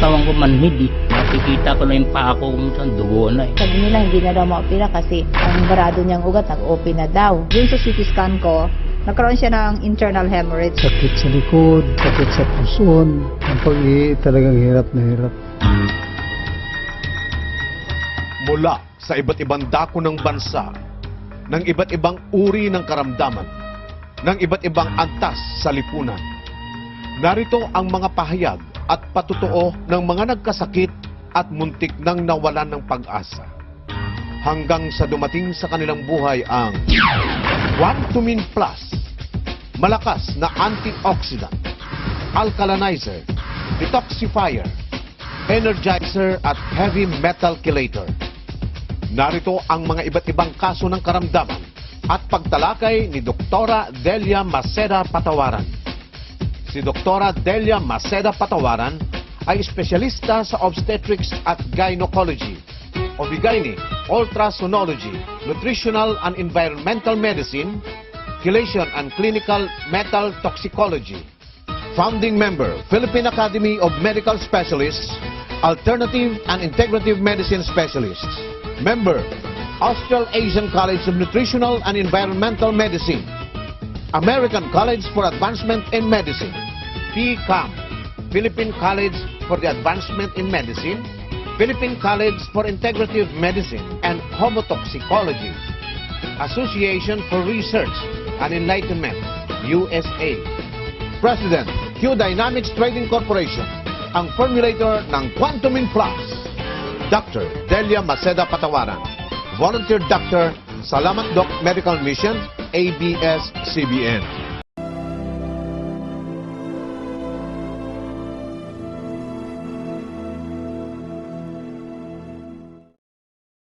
katawan ko manhid eh. Nakikita ko na yung paa ko kung saan dugo na eh. Sabi nila hindi na daw maopera kasi ang barado niyang ugat nag-open na daw. Dun sa CT scan ko, nagkaroon siya ng internal hemorrhage. Sakit sa likod, sakit sa puson. Ang pag-ihi talagang hirap na hirap. Mula sa iba't ibang dako ng bansa, ng iba't ibang uri ng karamdaman, ng iba't ibang antas sa lipunan. Narito ang mga pahayag at patutoo ng mga nagkasakit at muntik nang nawalan ng pag-asa. Hanggang sa dumating sa kanilang buhay ang Quantumin Plus, malakas na antioxidant, alkalinizer, detoxifier, energizer at heavy metal chelator. Narito ang mga iba't ibang kaso ng karamdaman at pagtalakay ni Doktora Delia Maceda Patawaran. Si Doktora Delia Maceda Patawaran ay espesyalista sa obstetrics at gynecology, OB-GYN, ultrasonology, nutritional and environmental medicine, chelation and clinical metal toxicology. Founding member, Philippine Academy of Medical Specialists, Alternative and Integrative Medicine Specialists. Member, Australasian College of Nutritional and Environmental Medicine, American College for Advancement in Medicine, PCAM, Philippine College for the Advancement in Medicine, Philippine College for Integrative Medicine and Homotoxicology, Association for Research and Enlightenment, USA. President, Q Dynamics Trading Corporation, ang formulator ng Quantumin Plus. Dr. Delia Maceda Patawaran, Volunteer Doctor, Salamat Doc Medical Mission, ABS-CBN.